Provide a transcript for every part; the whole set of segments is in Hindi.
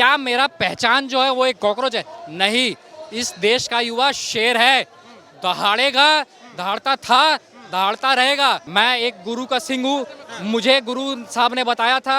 क्या मेरा पहचान जो है वो एक कॉकरोच है? नहीं, इस देश का युवा शेर है, दहाड़ेगा, दहाड़ता था, दहाड़ता रहेगा। मैं एक गुरु का सिंह हूँ। मुझे गुरु साहब ने बताया था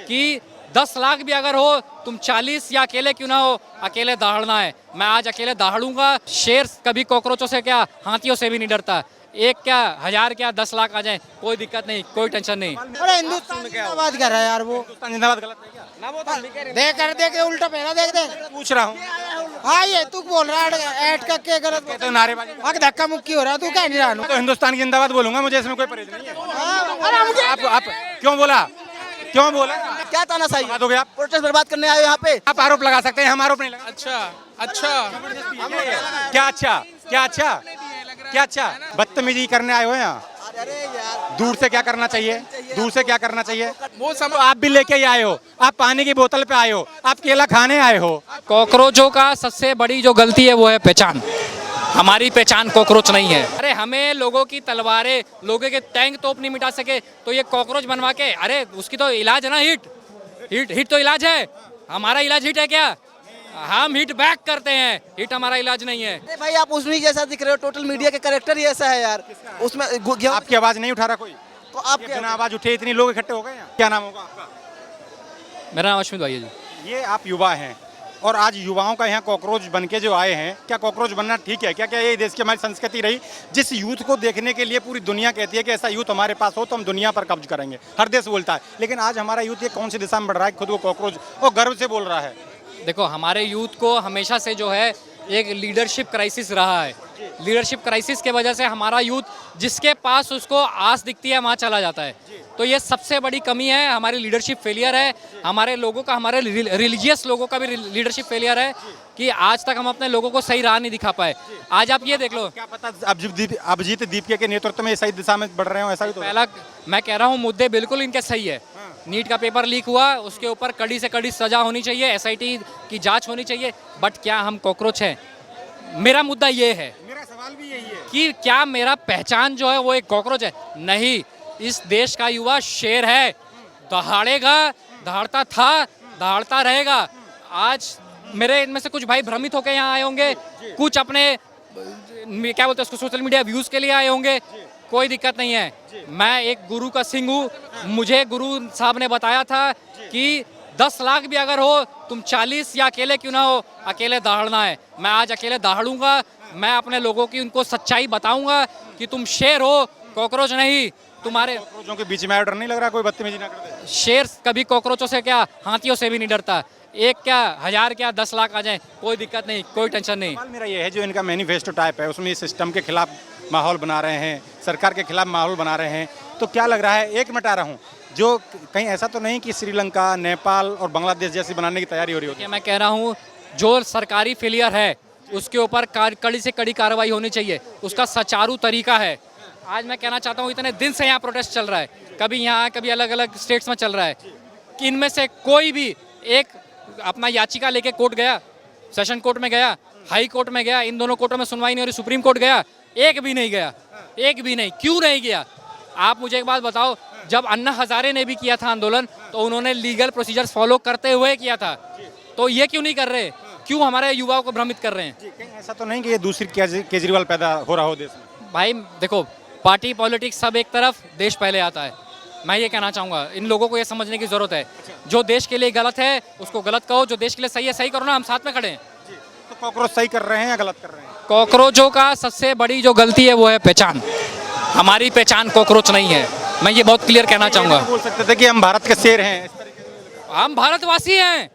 कि 10 लाख भी अगर हो, तुम 40 या अकेले क्यों ना हो, अकेले दहाड़ना है। मैं आज अकेले दहाड़ूंगा। शेर कभी कॉकरोचों से क्या, हाथियों से भी नहीं डरता। एक क्या, 1000 क्या, 10 लाख आ जाए, कोई दिक्कत नहीं, कोई टेंशन नहीं। अरे हिंदुस्तान जिंदाबाद कर रहा है यार वो। हिंदुस्तान जिंदाबाद गलत है क्या? ना वो तो हम भी कह रहे देख कर देख के उल्टा पहना देख दे। पूछ रहा हूँ। हाँ ये तू बोल रहा है ऐड का क्या गलत कहते हो नारेबाजी। हक धक्का मुक्की हो रहा है, तू कह नहीं रहा मैं तो हिंदुस्तान की जिंदाबाद बोलूंगा, मुझे इसमें कोई परहेज नहीं है। अरे मुझे आप क्यों बोला, क्यों बोला? क्या तानाशाही बता दोगे आप? प्रोटेस्ट बर्बाद करने आए हो यहाँ पे। आप आरोप लगा सकते हैं, हम आरोप नहीं लगा। अच्छा क्या अच्छा, क्या अच्छा, क्या अच्छा? बदतमीजी करने आए हो यहाँ? अरे यार दूर से क्या करना चाहिए, दूर से क्या करना चाहिए? वो तो आप भी लेके ही आए हो, आप पानी की बोतल पे आए हो, आप केला खाने आए हो। कॉकरोचों का सबसे बड़ी जो गलती है वो है पहचान। हमारी पहचान कॉकरोच नहीं है। अरे हमें लोगों की तलवारें, लोगों के टैंक तोप नहीं मिटा सके, तो ये कॉकरोच बनवा के, अरे उसकी तो इलाज है ना, हिट तो इलाज है। हमारा इलाज हिट है क्या? हम हिट बैक करते हैं, हिट हमारा इलाज नहीं है। अरे भाई आप उसमें जैसा दिख रहे हो, टोटल मीडिया के कैरेक्टर ही ऐसा है यार। उसमें आपकी आवाज नहीं उठा रहा कोई? तो आप ये क्या बिना आवाज उठे इतने लोग इकट्ठे हो गए यहाँ। क्या नाम होगा आपका? मेरा नाम अश्विन भाई है जी। ये आप युवा हैं और आज युवाओं का यहाँ कॉकरोच बन के जो आए हैं, क्या कॉकरोच बनना ठीक है? क्या क्या ये देश की हमारी संस्कृति रही जिस यूथ को देखने के लिए पूरी दुनिया कहती है कि ऐसा यूथ हमारे पास हो तो हम दुनिया पर कब्ज करेंगे, हर देश बोलता है। लेकिन आज हमारा यूथ ये कौन सी दिशा में बढ़ रहा है, खुद को कॉकरोच और गर्व से बोल रहा है? देखो, हमारे यूथ को हमेशा से जो है एक लीडरशिप क्राइसिस रहा है। लीडरशिप क्राइसिस के वजह से हमारा यूथ जिसके पास उसको आस दिखती है वहाँ चला जाता है। तो ये सबसे बड़ी कमी है, हमारी लीडरशिप फेलियर है। हमारे लोगों का, हमारे रिलीजियस लोगों का भी लीडरशिप फेलियर है कि आज तक हम अपने लोगों को सही राह नहीं दिखा पाए। आज आप ये देख लो, क्या पता अभिजीत दीपके के नेतृत्व में सही दिशा में बढ़ रहे हो, ऐसा भी तो। पहला मैं कह रहा हूँ मुद्दे बिल्कुल इनके सही है। नीट का पेपर लीक हुआ, उसके ऊपर कड़ी से कड़ी सजा होनी चाहिए, एसआईटी की जांच होनी चाहिए। बट क्या हम कॉकरोच हैं? मेरा मुद्दा ये है, मेरा सवाल भी यही है कि क्या मेरा पहचान जो है वो एक कॉकरोच है? नहीं, इस देश का युवा शेर है, दहाड़ेगा, दहाड़ता था, दहाड़ता रहेगा। आज मेरे इनमें से कुछ भाई भ्रमित होकर यहाँ आए होंगे, कुछ अपने क्या बोलते हैं उसको, सोशल मीडिया व्यूज के लिए आए होंगे। कोई दिक्कत नहीं है। मैं एक गुरु का सिंह हूँ। मुझे गुरु साहब ने बताया था कि 10 लाख भी अगर हो, तुम 40 या अकेले क्यों ना हो, अकेले दहाड़ना है। मैं आज अकेले दहाड़ूंगा। मैं अपने लोगों की उनको सच्चाई बताऊंगा कि तुम शेर हो, कॉकरोच नहीं। तुम्हारे कॉकरोचों के बीच में डर नहीं लग रहा कोई बदतमीजी ना कर दे? शेर कभी कॉकरोचों से क्या, हाथियों से भी नहीं डरता। एक क्या, 1000 क्या, 10 लाख आ जाए, कोई दिक्कत नहीं, कोई टेंशन नहीं। सवाल मेरा ये है, जो इनका मैनिफेस्टो टाइप है उसमें इस सिस्टम के खिलाफ माहौल बना रहे हैं, सरकार के खिलाफ माहौल बना रहे हैं, तो क्या लग रहा है, एक मिटा रहा हूँ, जो कहीं ऐसा तो नहीं कि श्रीलंका, नेपाल और बांग्लादेश जैसी बनाने की तैयारी हो रही होती है? मैं कह रहा हूँ जो सरकारी फेलियर है उसके ऊपर कड़ी से कड़ी कार्रवाई होनी चाहिए, उसका सुचारू तरीका है। आज मैं कहना चाहता हूँ, इतने दिन से यहाँ प्रोटेस्ट चल रहा है, कभी यहाँ कभी अलग अलग स्टेट्स में चल रहा है, कि इनमें से कोई भी एक अपना याचिका लेके कोर्ट गया, सेशन कोर्ट में गया, हाई कोर्ट में गया, इन दोनों कोर्टों में सुनवाई नहीं हो रही, सुप्रीम कोर्ट गया, एक भी नहीं गया, एक भी नहीं। क्यों नहीं गया? आप मुझे एक बात बताओ, जब अन्ना हजारे ने भी किया था आंदोलन, तो उन्होंने लीगल प्रोसीजर्स फॉलो करते हुए किया था, तो ये क्यों नहीं कर रहे? क्यों हमारे युवाओं को भ्रमित कर रहे हैं? कहीं ऐसा तो नहीं कि ये दूसरी केजरीवाल पैदा हो रहा हो देश में? भाई देखो, पार्टी पॉलिटिक्स सब एक तरफ, देश पहले आता है। मैं ये कहना चाहूँगा, इन लोगों को ये समझने की ज़रूरत है, जो देश के लिए गलत है उसको गलत कहो, जो देश के लिए सही है सही करो ना, हम साथ में खड़े हैं। तो कॉकरोच सही कर रहे हैं या गलत कर रहे हैं? कॉकरोचों का सबसे बड़ी जो गलती है वो है पहचान। हमारी पहचान कॉकरोच नहीं है। मैं ये बहुत क्लियर कहना चाहूँगा। बोल सकते थे कि हम भारत के शेर हैं, इस तरीके से। हम भारतवासी हैं,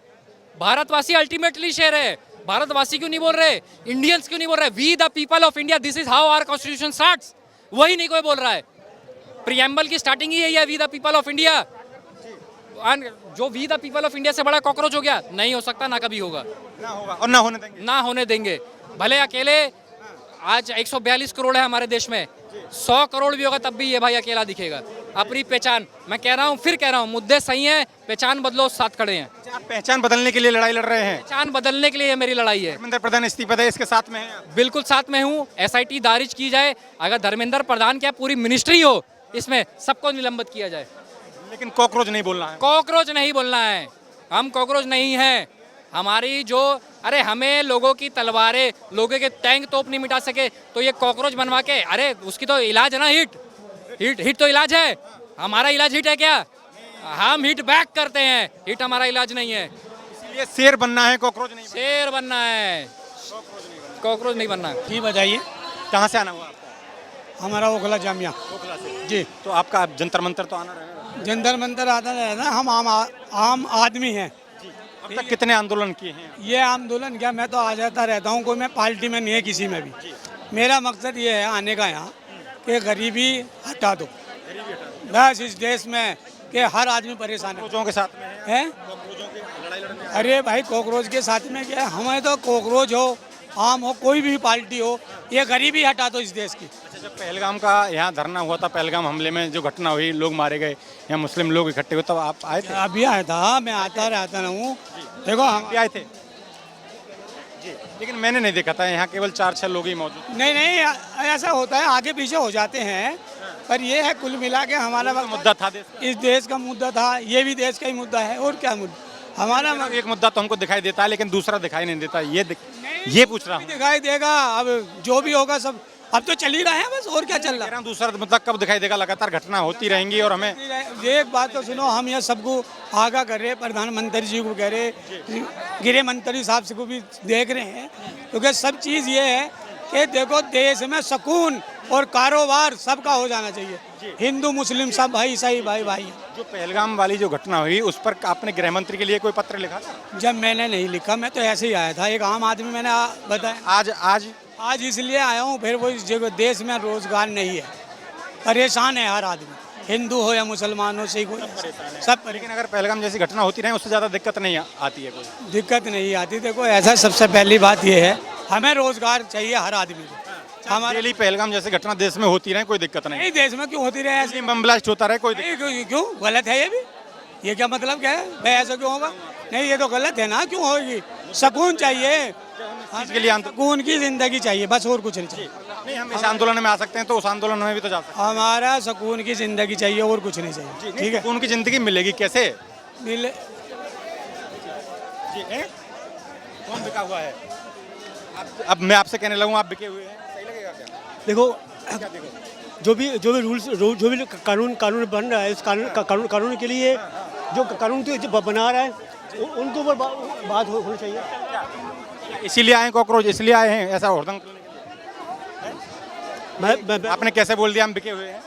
भारतवासी अल्टीमेटली शेर है। भारतवासी क्यों नहीं बोल रहे? इंडियंस क्यों नहीं बोल रहे? We the people of India, this is how our constitution starts. वही नहीं कोई बोल रहा है। प्रियम्बल की स्टार्टिंग ही यही है, we the people of India. जो we the people of India से बड़ा कॉकरोच हो गया, नहीं हो सकता, ना कभी होगा, ना होगा और ना होने देंगे। ना होने देंगे। भले अकेले आज 142 करोड़ है हमारे देश में, 100 करोड़ भी होगा तब भी ये भाई अकेला दिखेगा। अपनी पहचान, मैं कह रहा हूँ, फिर कह रहा हूँ, मुद्दे सही हैं, पहचान बदलो, साथ खड़े हैं। आप पहचान बदलने के लिए लड़ाई लड़ रहे हैं? पहचान बदलने के लिए ये मेरी लड़ाई है। धर्मेंद्र प्रधान इस्तीफा दे, इसके साथ में हैं आप? बिल्कुल साथ में हूँ। एसआईटी दारिज की जाए, अगर धर्मेंद्र प्रधान क्या पूरी मिनिस्ट्री हो, इसमें सबको निलंबित किया जाए। लेकिन कॉकरोच नहीं बोलना है। कॉकरोच नहीं बोलना है, हम कॉकरोच नहीं हैं। हमारी जो, अरे हमें लोगों की तलवारें, लोगों के टैंक तोप नहीं मिटा सके, तो ये कॉकरोच बनवा के, अरे उसकी तो इलाज है ना, हिट तो इलाज है। हमारा इलाज हिट है क्या? हम हिट बैक करते हैं, हिट हमारा इलाज नहीं है। इसलिए शेर बनना है, कॉकरोच नहीं बनना शेर बनना है, कॉकरोच नहीं बनना। जी बताइए। है। कहाँ से आना हुआ आपका? हमारा ओखला जामिया ओखला से। जी। तो आपका जंतर मंतर तो आना रहेगा। जंतर मंतर आता है ना, हम आम आदमी हैं। अब तक कितने आंदोलन किए हैं? ये आंदोलन क्या, मैं तो आ जाता रहता हूँ, कोई मैं पार्टी में नहीं है किसी में भी। मेरा मकसद ये है आने का यहाँ कि गरीबी हटा दो बस इस देश में, कि हर आदमी परेशान कॉकरोचों के साथ में है। कॉकरोचों की लड़ाई लड़ने अरे भाई कॉकरोच के साथ में क्या है, हमें तो कॉकरोच हो, आम हो, कोई भी पार्टी हो, ये गरीबी हटा दो इस देश की। अच्छा, जब पहलगाम का यहाँ धरना हुआ था, पहलगाम हमले में जो घटना हुई, लोग मारे गए, यहाँ मुस्लिम लोग इकट्ठे हुए, तब आप आए थे? अभी आया था, मैं आता रहता ना हूँ। देखो हम भी आए थे जी, लेकिन मैंने नहीं देखा था, यहाँ केवल 4-6 लोग ही मौजूद। नहीं ऐसा होता है, आगे पीछे हो जाते हैं, पर ये है कुल मिला के हमारा मुद्दा था देश का। इस देश का मुद्दा था, ये भी देश का ही मुद्दा है, और क्या मुद्दा हमारा एक मुद्दा तो हमको दिखाई देता है, लेकिन दूसरा दिखाई नहीं देता, ये पूछ रहा हूँ। दिखाई देगा। अब जो भी होगा सब अब तो चल ही रहा है बस, और क्या चल रहा है। दूसरा मुद्दा कब दिखाई देगा? लगातार घटना होती रहेंगी और हमें ये एक बात तो सुनो, हम ये सबको आगाह कर रहे हैं, प्रधानमंत्री जी को कह रहे, गृह मंत्री साहब से को भी देख रहे हैं, क्योंकि सब चीज़ ये है कि देखो देश में सुकून और कारोबार सबका हो जाना चाहिए। हिंदू मुस्लिम सब भाई सही भाई भाई। जो पहलगाम वाली जो घटना हुई, उस पर आपने गृह मंत्री के लिए कोई पत्र लिखा था? जब मैंने नहीं लिखा, मैं तो ऐसे ही आया था, एक आम आदमी, मैंने बताया आज इसलिए आया हूँ, फिर वो इस जगह देश में रोजगार नहीं है, परेशान है हर आदमी, हिंदू हो या मुसलमान हो, सिख हो, सब। लेकिन अगर पहलगाम जैसी घटना होती रहे, उससे ज़्यादा दिक्कत नहीं आती है? कोई दिक्कत नहीं आती। देखो ऐसा सबसे पहली बात ये है, हमें रोजगार चाहिए हर आदमी को। हमारे डेली पहलगाम जैसी घटना देश में होती रहे, कोई दिक्कत नहीं। नहीं, देश में क्यों होती रहे ऐसे? बम ब्लास्ट होता रहे, कोई दिक्कत नहीं, क्यों गलत है ये भी? ये क्या मतलब क्या है भाई, ऐसा क्यों होगा? नहीं, ये तो गलत है ना, क्यों होगी? सुकून चाहिए, के लिए सुकून की जिंदगी चाहिए, बस और कुछ नहीं चाहिए। नहीं, हम इस आंदोलन में आ सकते हैं तो उस आंदोलन में भी तो जा सकते हमारा सुकून की जिंदगी चाहिए, और कुछ नहीं चाहिए। हैं। ठीक है, उनकी जिंदगी मिलेगी कैसे? मिले जी, कौन बिका हुआ है? अब मैं आपसे कहने लगूं आप बिके हुए हैं, सही लगेगा क्या? देखो जो भी रूल्स जो भी कानून बन रहा है, इस कानून के लिए जो कानून तो बना रहा है उनके ऊपर बात होनी चाहिए। इसीलिए आए कॉकरोच, इसलिए आए हैं ऐसा हुड़दंग? आपने कैसे बोल दिया हम बिके हुए हैं?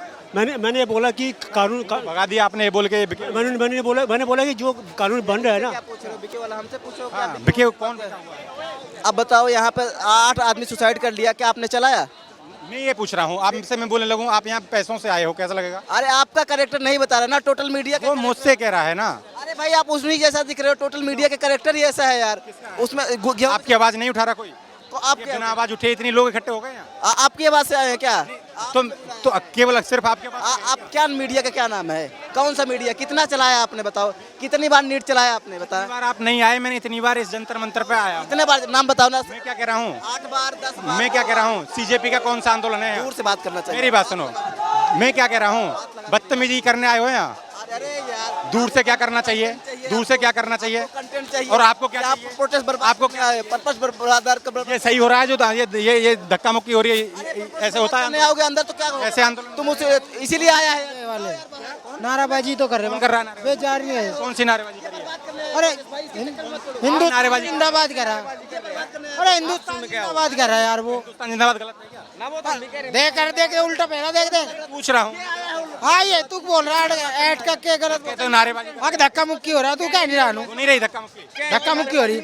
मैंने बोला कि कानून भगा दिया आपने ये बोल के बिके? मैंने बोला कि जो कानून बन रहा है ना। क्या पूछ रहे हो, बिके वाला हमसे पूछो। हाँ, बिके कौन बिका हुआ है? अब बताओ, यहाँ पे 8 आदमी सुसाइड कर लिया, क्या आपने चलाया? मैं ये पूछ रहा हूँ, आपसे मैं बोलने लगूँ, आप यहाँ पैसों से आए हो, कैसा लगेगा? अरे आपका कैरेक्टर नहीं बता रहा ना, टोटल मीडिया वो मुझसे कह रहा है ना। अरे भाई आप उसमें जैसा दिख रहे हो, टोटल मीडिया के कैरेक्टर ही ऐसा है यार। उसमें आपकी आवाज नहीं उठा रहा कोई? आप बिना आवाज उठे इतनी लोग इकट्ठे हो गए यहाँ? आपकी आवाज से आए हैं क्या? तो केवल सिर्फ आपके पास? आप क्या मीडिया का क्या नाम है? कौन सा मीडिया? कितना चलाया आपने, बताओ कितनी बार नीट चलाया आपने, बताया? इतनी बार आप नहीं आए, मैंने इतनी बार इस जंतर मंतर पे आया। कितने बार नाम बताओ ना। मैं क्या कह रहा हूँ, 8 बार 10 बार। मैं क्या कह रहा हूँ, सीजेपी का कौन सा आंदोलन है? दूर से बात करना चाहिए। मेरी बात सुनो, मैं क्या कह रहा हूँ, बदतमीजी करने आए हो यहाँ? अरे यार, दूर से क्या करना चाहिए? दूर से क्या करना चाहिए? कंटेंट चाहिए। और आपको क्या आप चाहिए? प्रोटेस्ट बर्बाद, आपको क्या है? पर्पस बर्बाद ये सही हो रहा है जो ये धक्का मुक्की हो रही है, ऐसे होता है? नहीं आओगे अंदर तो क्या होगा? ऐसे आंदोलन तुम उसे इसीलिए आया है। वाले नाराबाजी तो कर रहे कौन कर रहा है नारेबाजी? बेजारी है। कौन सी नारेबाजी करी है? अरे हिंदू नारेबाजी? जिंदाबाद कर रहा है। अरे हिंदुस्तान जिंदाबाद कर रहा है यार वो। हिंदुस्तान जिंदाबाद गलत है क्या? देख के उल्टा पहना देख दे। पूछ रहा हूँ, हाँ ये तू बोल रहा है ऐड का क्या गलत कहते हो नारेबाजी? वहाँ धक्का मुक्की हो रहा है, तू कह नहीं रहा वो नहीं रही धक्का मुक्की, धक्का मुक्की हो रही।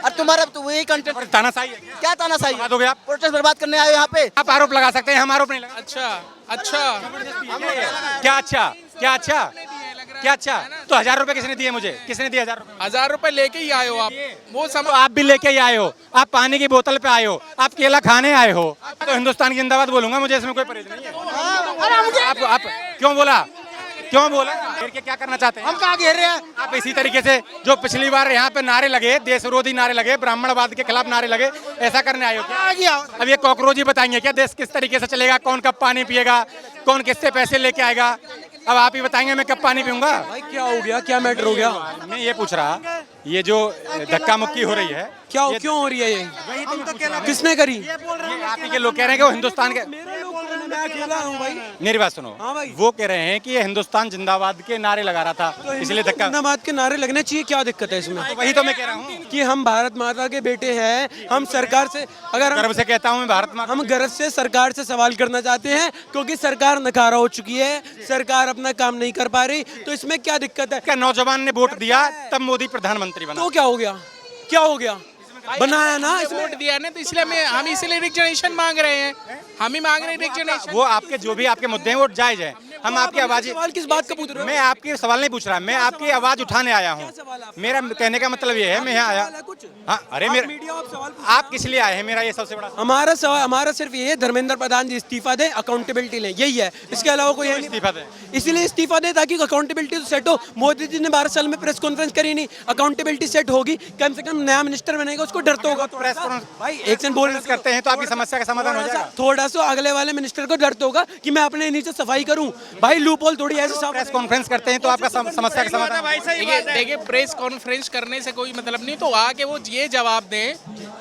और तुम्हारा तो वही कंटेंट। और तानाशाही है क्या? क्या तानाशाही? बता दोगे आप? प्रोटेस्ट बर्बाद करने आए हो यहाँ पे? आप आरोप लगा सकते हैं, हम आरोप नहीं लगा। अच्छा क्या अच्छा क्या अच्छा क्या अच्छा? तो 1000 रुपए किसने दिए मुझे? किसने दिए 1000 रुपए? 1000 रुपए लेके ही आए हो आप, वो तो आप भी लेके ही आए हो, आप पानी की बोतल पे आए हो, आप केला खाने आए हो, तो हिंदुस्तान की जिंदाबाद बोलूंगा, मुझे इसमें कोई परेशानी नहीं है। आप क्यों बोला? घेर के क्या करना चाहते हैं? हम कहाँ घेर रहे हैं? आप इसी तरीके से जो पिछली बार यहाँ पे नारे लगे, देश विरोधी नारे लगे, ब्राह्मणवाद के खिलाफ नारे लगे, ऐसा करने आए हो क्या? आ गया अब ये कॉकरोच ही बताएंगे क्या देश किस तरीके से चलेगा, कौन कब पानी पिएगा, कौन किससे पैसे लेके आएगा? अब आप ही बताएंगे मैं कब पानी पीऊंगा। भाई क्या हो गया, क्या मैटर हो गया? मैं ये पूछ रहा, ये जो धक्का मुक्की हो रही है, क्या ये क्यों हो रही है ये? वही तो मैं पूछ रहा हूं। किसने करी? ये आप ही के लोग कह रहे हैं कि वो हिंदुस्तान के, मेरे लोग बोल रहे हैं, मैं अकेला हूँ भाई। मेरी बात सुनो, हाँ भाई। वो कह रहे हैं कि ये हिंदुस्तान जिंदाबाद के नारे लगा रहा था, इसलिए धक्का। जिंदाबाद के नारे लगने चाहिए, क्या दिक्कत है इसमें? तो वही तो मैं कह रहा हूँ, कि हम भारत माता के बेटे हैं, हम सरकार से अगर गर्व से कहता हूँ मैं भारत माँ। हम गर्व से सरकार से सवाल करना चाहते हैं, क्योंकि सरकार नकारा हो चुकी है, सरकार अपना काम नहीं कर पा रही, तो इसमें क्या दिक्कत है? क्या नौजवान ने वोट दिया तब मोदी प्रधानमंत्री बना? तो क्या हो गया, क्या हो गया? बनाया ना इसमें। वोट दिया ना, तो इसलिए हम इसीलिए रिजर्वेशन मांग रहे हैं, हम ही मांग रहे हैं रिजर्वेशन। वो आपके जो भी आपके मुद्दे हैं वो जायज है, हम आपकी आवाज, सवाल किस बात का पूछ रहे हो? मैं आपके सवाल नहीं पूछ रहा, मैं आपकी आवाज उठाने आया हूँ। मेरा कहने का मतलब ये है, मैं यहाँ आया, हाँ अरे मेरा, आप किस लिए आए हैं, मेरा ये सबसे बड़ा हमारा सवाल, हमारा सिर्फ ये है, धर्मेंद्र प्रधान जी इस्तीफा दें, अकाउंटेबिलिटी लें, यही है, इसके अलावा कोई है नहीं। इस्तीफा दें, इसलिए इस्तीफा दें ताकि अकाउंटेबिलिटी तो सेट हो। मोदी जी ने 12 साल में प्रेस कॉन्फ्रेंस करी नहीं, अकाउंटेबिलिटी सेट होगी, कम से कम नया मिनिस्टर बनेगा, उसको डर तो होगा। प्रेस भाई एक सेकंड बोल करते हैं तो आपकी समस्या का समाधान हो जाएगा। थोड़ा सा अगले वाले मिनिस्टर को डर तो होगा कि मैं अपने नीचे सफाई करूं। भाई लूप होल थोड़ी ऐसे प्रेस कॉन्फ्रेंस करते हैं तो आपका समस्या का समाधान। देखिए प्रेस कॉन्फ्रेंस करने से कोई मतलब नहीं, तो आके वो ये जवाब दें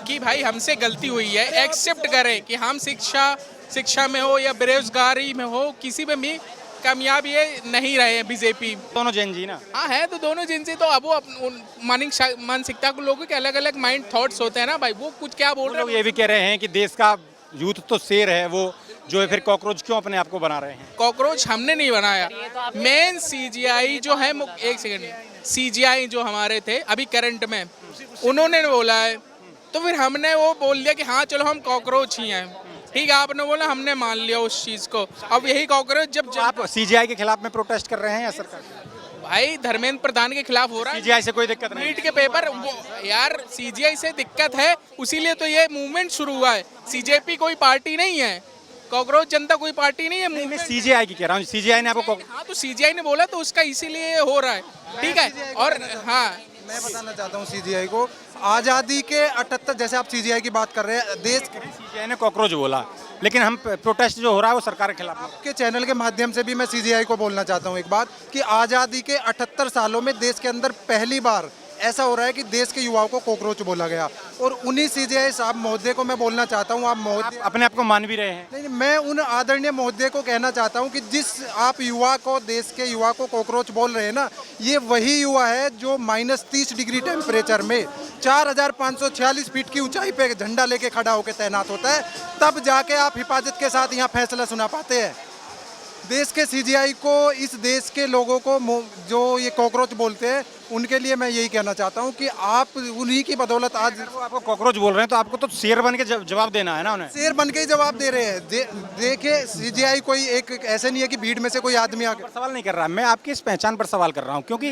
कि भाई हमसे गलती हुई है, एक्सेप्ट करें कि हम शिक्षा में हो या बेरोजगारी में हो, किसी में भी कामयाब ये नहीं रहे हैं बीजेपी। दोनों जैन जी ना, हाँ है तो दोनों जिनसे, तो अब वो मानसिकता को लोगों के अलग अलग माइंड थॉट्स होते हैं ना भाई, वो कुछ क्या बोल वो रहे लोग हैं। ये भी कह रहे हैं कि देश का यूथ तो शेर है, वो जो है फिर कॉकरोच क्यों अपने आप को बना रहे हैं? कॉकरोच हमने नहीं बनाया, मेन सीजीआई जो है, एक सेकंड, सीजीआई जो हमारे थे अभी करंट में, उन्होंने बोला है, तो फिर हमने वो बोल दिया कि हाँ चलो हम कॉकरोच ही हैं, ठीक है, आपने बोला, हमने मान लिया उस चीज को। अब यही कॉकरोच जब आप सीजीआई के खिलाफ में प्रोटेस्ट कर रहे हैं या सरकार? भाई धर्मेंद्र प्रधान के खिलाफ हो रहा है, सीजीआई से कोई दिक्कत नहीं? नीट के पेपर यार सीजीआई से दिक्कत है, उसीलिए तो ये मूवमेंट शुरू हुआ है। सीजेपी कोई पार्टी नहीं है, कॉकरोच जनता कोई पार्टी नहीं है। मैं सीजीआई की कह रहा हूँ, सीजीआई ने आपको हाँ तो सीजीआई ने बोला तो उसका इसीलिए हो रहा है, ठीक है। और हाँ मैं बताना चाहता हूँ सीजीआई को, आज़ादी के 78, जैसे आप सीजीआई की बात कर रहे हैं, देश सीजीआई ने कॉकरोच बोला, लेकिन हम प्रोटेस्ट जो हो रहा है वो सरकार के खिलाफ है। के चैनल के माध्यम से भी मैं सीजीआई को बोलना चाहता हूँ एक बात, कि आज़ादी के 78 सालों में देश के अंदर पहली बार ऐसा हो रहा है कि देश के युवाओं को कॉकरोच बोला गया, और उन्हीं सीजीआई साहब महोदय को मैं बोलना चाहता हूँ, आप महोदय अपने आप को मान भी रहे हैं। नहीं, मैं उन आदरणीय महोदय को कहना चाहता हूं कि जिस आप युवा को, देश के युवा को कॉकरोच बोल रहे हैं ना, ये वही युवा है जो -30 डिग्री टेम्परेचर में 4546 फीट की ऊंचाई पे झंडा लेके खड़ा होकर तैनात होता है, तब जाके आप हिफाजत के साथ यहाँ फैसला सुना पाते हैं। देश के सीजीआई को, इस देश के लोगों को जो ये कॉकरोच बोलते हैं, उनके लिए मैं यही कहना चाहता हूं कि आप उन्हीं की बदौलत आज वो आपको कॉकरोच बोल रहे हैं तो आपको तो शेर बन के जवाब देना है ना उन्हें। शेर बन के ही जवाब दे रहे हैं। देखिए सीजीआई कोई एक ऐसे नहीं है कि भीड़ में से कोई आदमी आके, सवाल नहीं कर रहा, मैं आपकी इस पहचान पर सवाल कर रहा हूँ, क्योंकि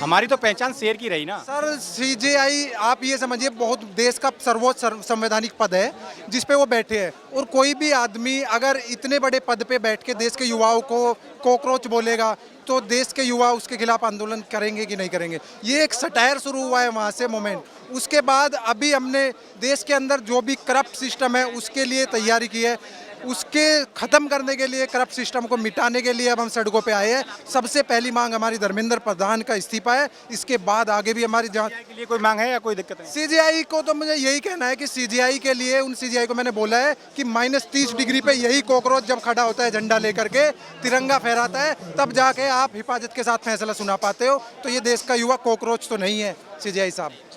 हमारी तो पहचान शेर की रही ना। सर सीजीआई आप ये समझिए बहुत देश का सर्वोच्च संवैधानिक पद है जिस पे वो बैठे हैं, और कोई भी आदमी अगर इतने बड़े पद पे बैठ के देश के युवाओं को कॉकरोच बोलेगा तो देश के युवा उसके खिलाफ आंदोलन करेंगे कि नहीं करेंगे। ये एक सटायर शुरू हुआ है वहाँ से मोमेंट, उसके बाद अभी हमने देश के अंदर जो भी करप्ट सिस्टम है उसके लिए तैयारी की है, उसके ख़त्म करने के लिए, करप्ट सिस्टम को मिटाने के लिए अब हम सड़कों पे आए हैं। सबसे पहली मांग हमारी धर्मेंद्र प्रधान का इस्तीफा है, इसके बाद आगे भी हमारी जांच के लिए कोई मांग है या कोई दिक्कत नहीं? सीजीआई को तो मुझे यही कहना है कि सीजीआई के लिए, उन सीजीआई को मैंने बोला है कि -30 डिग्री पे यही कॉकरोच जब खड़ा होता है झंडा लेकर के, तिरंगा फहराता है, तब जाके आप हिफाजत के साथ फैसला सुना पाते हो। तो ये देश का युवा कॉकरोच तो नहीं है सीजीआई साहब।